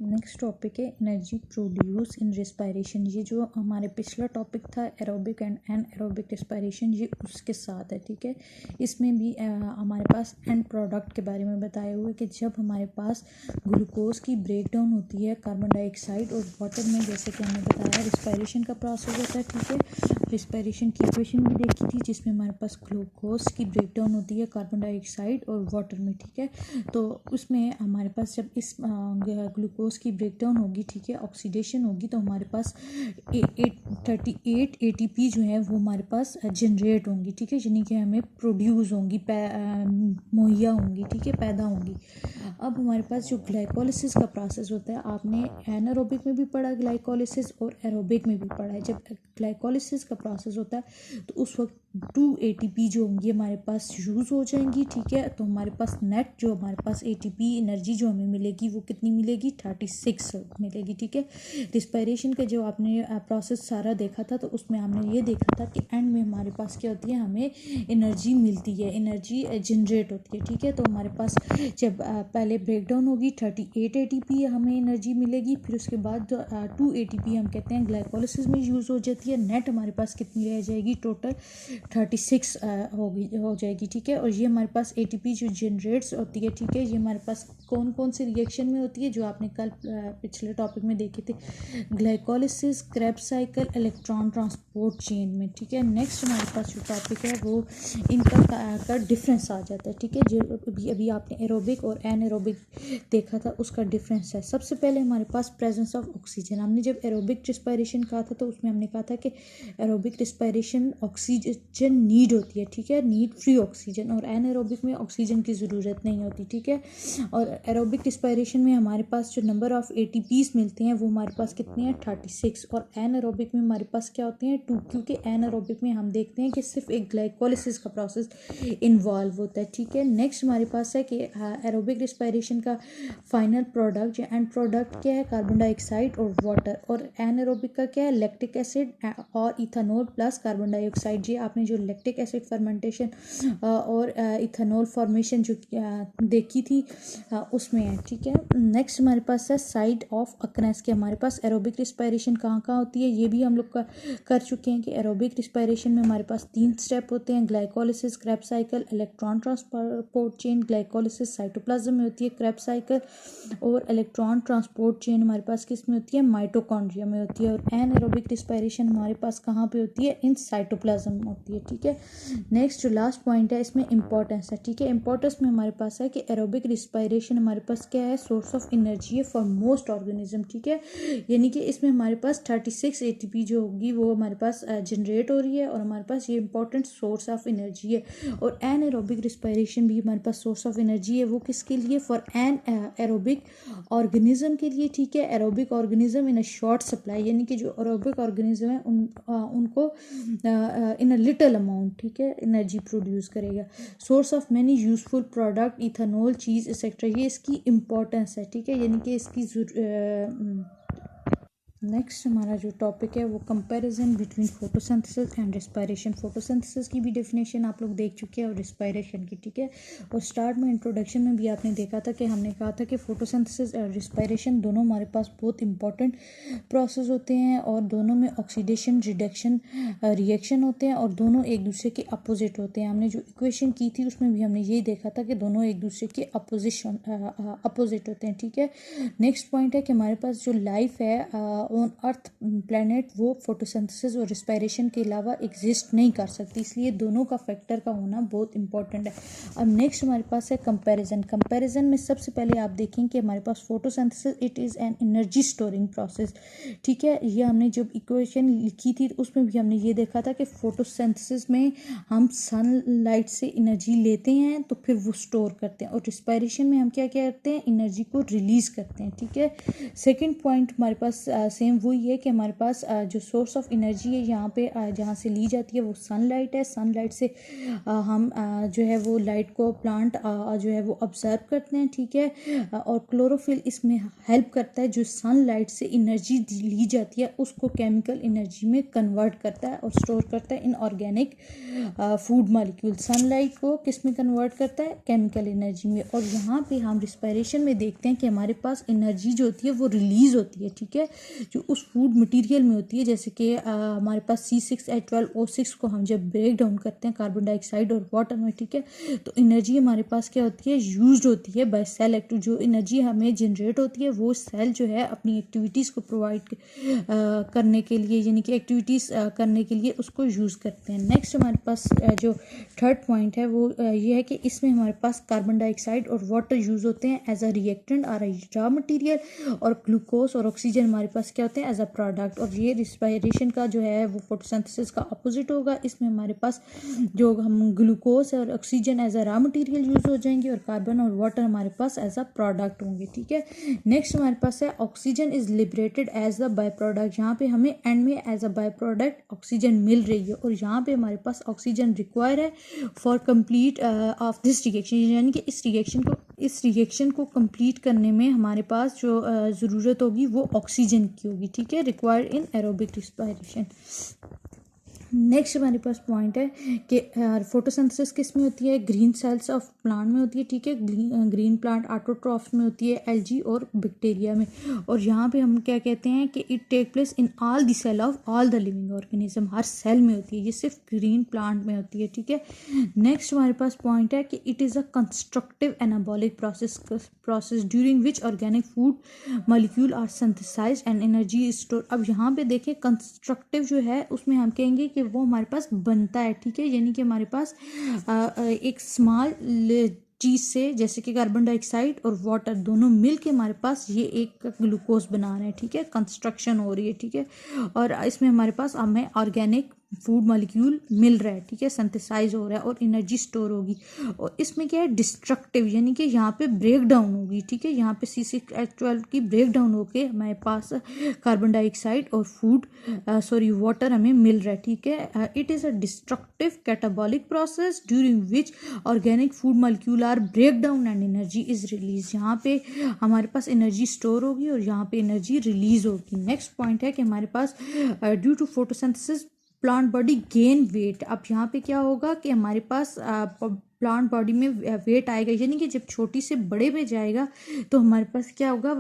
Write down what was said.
Next topic है energy produce in respiration. ये जो हमारे पिछला टॉपिक था एरोबिक एंड एनएरोबिक रिस्पायरेशन, ये उसके साथ है। ठीक है, इसमें भी हमारे पास एंड प्रोडक्ट के बारे में बताया हुआ है कि जब हमारे पास ग्लूकोज की ब्रेकडाउन होती है कार्बन डाइऑक्साइड और वाटर में, जैसे कि हमने बताया रिस्पायरेशन का प्रोसेस होता है। ठीक है, रिस्पायरेशन की इक्वेशन भी देखी थी जिसमें हमारे पास ग्लूकोज की ब्रेकडाउन होती है कार्बन डाइऑक्साइड और वाटर में। ठीक है, तो उसमें हमारे पास जब इस ग्लूकोज की ब्रेकडाउन होगी, ठीक है, ऑक्सीडेशन होगी, तो हमारे पास 38 ATP जो है वो हमारे पास जनरेट होंगी। ठीक है, यानी कि हमें प्रोड्यूस होंगी, मुहैया होंगी। ठीक है, पैदा होंगी। अब हमारे पास जो ग्लाइकोलिसिस का प्रोसेस होता है, आपने एनारोबिक में भी पढ़ा ग्लाइकोलिसिस और एरोबिक में भी पढ़ा है। जब ग्लाइकोलिसिस का प्रोसेस होता है तो उस वक्त 2 ATP जो होंगी हमारे पास यूज़ हो जाएंगी। ठीक है, तो हमारे पास नेट जो हमारे पास ATP एनर्जी जो हमें मिलेगी वो कितनी मिलेगी, 36 मिलेगी। ठीक है, रिस्पायरेशन का जो आपने प्रोसेस सारा देखा था तो उसमें हमने ये देखा था कि एंड में हमारे पास क्या होती है, हमें एनर्जी मिलती है, एनर्जी जनरेट होती है। ठीक है, तो हमारे पास जब पहले ब्रेकडाउन होगी 38 ATP हमें एनर्जी मिलेगी, फिर उसके बाद 2 ATP हम कहते हैं ग्लाइकोलिसिस में यूज़ हो जाती है। नेट हमारे पास कितनी रह जाएगी, टोटल 36 हो जाएगी। ठीक है, और ये हमारे पास ATP जो जनरेट्स होती है, ठीक है, ये हमारे पास कौन कौन से रिएक्शन में होती है जो आपने कल पिछले टॉपिक में देखे थे, glycolysis, Krebs cycle, electron transport chain में। ठीक है, नेक्स्ट हमारे पास जो टॉपिक है वो इनका का डिफरेंस आ जाता है। ठीक है, जो अभी आपने एरोबिक और एनएरोबिक देखा था उसका डिफरेंस है। सबसे पहले हमारे पास प्रेजेंस ऑफ ऑक्सीजन। हमने जब एरोबिक रिस्पायरेशन कहा था तो उसमें हमने कहा था कि एरोबिक रिस्पायरेशन ऑक्सीजन नीड होती है। ठीक है, नीड फ्री ऑक्सीजन, और एनएरोबिक में ऑक्सीजन की ज़रूरत नहीं होती। ठीक है, और एरोबिक रिस्पायरेशन में हमारे पास जो नंबर ऑफ ATPs मिलते हैं वो हमारे पास कितने हैं, 36, और एनएरोबिक में हमारे पास क्या होते हैं, 2, क्योंकि एनएरोबिक में हम देखते हैं कि सिर्फ एक ग्लाइकोलिसिस का प्रोसेस इन्वॉल्व होता है। ठीक है, नेक्स्ट हमारे पास है कि एरोबिक रिस्पायरेशन का फाइनल प्रोडक्ट या एंड प्रोडक्ट क्या है, कार्बन डाइऑक्साइड और वाटर, और एनएरोबिक का क्या है, लैक्टिक एसिड और इथेनॉल प्लस कार्बन डाइऑक्साइड। ये आपने जो लैक्टिक एसिड फर्मेंटेशन और इथेनॉल फॉर्मेशन जो देखी थी उसमें है। ठीक है, नेक्स्ट हमारे पास है साइड ऑफ अकरेंस के हमारे पास एरोबिक रिस्पायरेशन कहाँ कहाँ होती है, ये भी हम लोग कर चुके हैं कि एरोबिक रिस्पायरेशन में हमारे पास 3 स्टेप होते हैं, glycolysis, Krebs cycle, electron transport chain. Glycolysis cytoplasm में होती है, क्रेब्स साइकिल और इलेक्ट्रॉन ट्रांसपोर्ट चेन हमारे पास किस में होती है, माइटोकॉन्ड्रिया में होती है, और एनएरोबिक रिस्पायरेशन हमारे पास कहाँ पे होती है, इन साइटोप्लाज्म में होती है। ठीक है, नेक्स्ट जो लास्ट पॉइंट है इसमें इंपॉर्टेंस है। ठीक है, इंपॉर्टेंस में हमारे पास है कि एरोबिक रिस्पायरेशन हमारे पास क्या है, सोर्स ऑफ एनर्जी है फॉर मोस्ट ऑर्गेनिज्म। ठीक है, यानी कि इसमें हमारे पास 36 ATP जो होगी वो हमारे पास जनरेट हो रही है, और हमारे पास ये इंपॉर्टेंट सोर्स ऑफ एनर्जी है। और एनएरोबिक रिस्पायरेशन भी हमारे पास सोर्स ऑफ एनर्जी है, वो किसके लिए, फॉर एन एरोबिक ऑर्गेनिज्म के लिए। ठीक है, aerobic organism in a short supply, यानी कि जो एरोबिक ऑर्गेनिज्म है उनको इन अ लिटिल अमाउंट, ठीक है, एनर्जी प्रोड्यूस करेगा। Source of many useful product, ethanol, cheese etcetera, ये इसकी इम्पोर्टेंस है। ठीक है, यानी कि इसकी नेक्स्ट हमारा जो टॉपिक है वो comparison between photosynthesis and respiration. Photosynthesis की भी डेफिनेशन आप लोग देख चुके हैं और रिस्पायरेशन की। ठीक है, और स्टार्ट में इंट्रोडक्शन में भी आपने देखा था कि हमने कहा था कि फोटोसिंथेसिस और रिस्पायरेशन दोनों हमारे पास बहुत इंपॉर्टेंट प्रोसेस होते हैं, और दोनों में ऑक्सीडेशन रिडक्शन रिएक्शन होते हैं, और दोनों एक दूसरे के अपोजिट होते हैं। हमने जो इक्वेशन की थी उसमें भी हमने यही देखा था कि दोनों एक दूसरे के अपोजिट होते हैं। ठीक है, नेक्स्ट पॉइंट है कि हमारे पास जो लाइफ है ऑन अर्थ प्लैनेट वो फोटोसिंथेसिस और रिस्पायरेशन के अलावा एग्जिस्ट नहीं कर सकती, इसलिए दोनों का फैक्टर का होना बहुत इंपॉर्टेंट है। अब नेक्स्ट हमारे पास है कंपैरिजन। कंपैरिजन में सबसे पहले आप देखें कि हमारे पास photosynthesis it is an energy storing process. ठीक है, ये हमने जब इक्वेशन लिखी थी उसमें भी हमने ये देखा था कि फोटोसिंथेसिस में हम सनलाइट से एनर्जी लेते हैं तो फिर वो स्टोर करते हैं, और रिस्पायरेशन में हम क्या क्या करते हैं, एनर्जी को रिलीज करते हैं। ठीक है, सेकेंड पॉइंट हमारे पास सेम वही है कि हमारे पास जो सोर्स ऑफ एनर्जी है यहाँ पे जहाँ से ली जाती है वो सनलाइट है। सनलाइट से हम जो है वो लाइट को प्लांट जो है वो ऑब्जर्व करते हैं, ठीक है। और क्लोरोफिल इसमें हेल्प करता है, जो सनलाइट से एनर्जी ली जाती है उसको केमिकल एनर्जी में कन्वर्ट करता है और स्टोर करता है in organic food molecule. Sunlight को किस में कन्वर्ट करता है? केमिकल एनर्जी में। और यहाँ पे हम रिस्पायरेशन में देखते हैं कि हमारे पास एनर्जी जो होती है वो रिलीज होती है, ठीक है, जो उस फूड मटेरियल में होती है। जैसे कि हमारे पास C6H12O6 को हम जब ब्रेक डाउन करते हैं कार्बन डाइऑक्साइड और वाटर में, ठीक है, तो एनर्जी हमारे पास क्या होती है? यूज्ड होती है बाय सेल एक्टिव। जो एनर्जी हमें जनरेट होती है वो सेल जो है अपनी एक्टिविटीज़ को प्रोवाइड करने के लिए, यानी कि एक्टिविटीज़ करने के लिए उसको यूज़ करते हैं। नेक्स्ट हमारे पास जो थर्ड पॉइंट है वो ये है कि इसमें हमारे पास कार्बन डाइऑक्साइड और वाटर यूज़ होते हैं एज अ रिएक्टेंट और रॉ मटेरियल, और ग्लूकोज और ऑक्सीजन हमारे पास क्या होते हैं? As a product. और ये रिस्पायरेशन का जो है वो फोटोसिंथेसिस का अपोजिट होगा। इसमें हमारे पास जो हम ग्लूकोज और oxygen as a raw material use हो जाएंगे और कार्बन और वाटर हमारे पास एज अ प्रोडक्ट होंगे, ठीक है। नेक्स्ट हमारे पास है oxygen is liberated as the by product. यहाँ पे हमें एंड में as a by product oxygen मिल रही है, और यहाँ पे हमारे पास ऑक्सीजन रिक्वायर है for complete of this reaction, यानी कि इस रिएक्शन को कंप्लीट करने में हमारे पास जो ज़रूरत होगी वो ऑक्सीजन की होगी, ठीक है, required in aerobic respiration. Next हमारे पास पॉइंट है कि फोटोसिंथेसिस किस में होती है? ग्रीन सेल्स ऑफ प्लांट में होती है, ठीक है। ग्रीन प्लांट ऑटोट्रॉफ्स में होती है, एल्गी और बैक्टीरिया में। और यहाँ पे हम क्या कहते हैं कि it take place in all the cell of all the living organism. हर सेल में होती है, ये सिर्फ ग्रीन प्लांट में होती है, ठीक है। नेक्स्ट हमारे पास पॉइंट है कि it is a constructive anabolic process during which organic food molecule are synthesised and energy is store. अब यहाँ पे देखें कंस्ट्रक्टिव जो है उसमें हम कहेंगे कि वो हमारे पास बनता है, ठीक है, यानी कि हमारे पास एक स्मॉल चीज़ से, जैसे कि कार्बन डाइऑक्साइड और वाटर दोनों मिल के हमारे पास ये एक ग्लूकोज बना रहे हैं, ठीक है, कंस्ट्रक्शन हो रही है, ठीक है। और इसमें हमारे पास हमें ऑर्गेनिक फूड मॉलिक्यूल मिल रहा है, ठीक है, सिंथेसाइज हो रहा है और एनर्जी स्टोर होगी। और इसमें क्या है? डिस्ट्रक्टिव, यानी कि यहाँ पे ब्रेक डाउन होगी, ठीक है, यहाँ पे C6H12 की ब्रेक डाउन होके हमारे पास कार्बन डाइऑक्साइड और वाटर हमें मिल रहा है, ठीक है। It is a destructive catabolic process during which organic food molecule are break down and energy is release. यहाँ पे हमारे पास एनर्जी स्टोर होगी और यहाँ पे एनर्जी रिलीज होगी। नेक्स्ट पॉइंट है कि हमारे पास due to photosynthesis plant body gain weight. अब यहाँ पे क्या होगा कि हमारे पास प्लांट बॉडी में वेट आएगा, यानी कि जब छोटी से बड़े में जाएगा तो हमारे पास क्या होगा?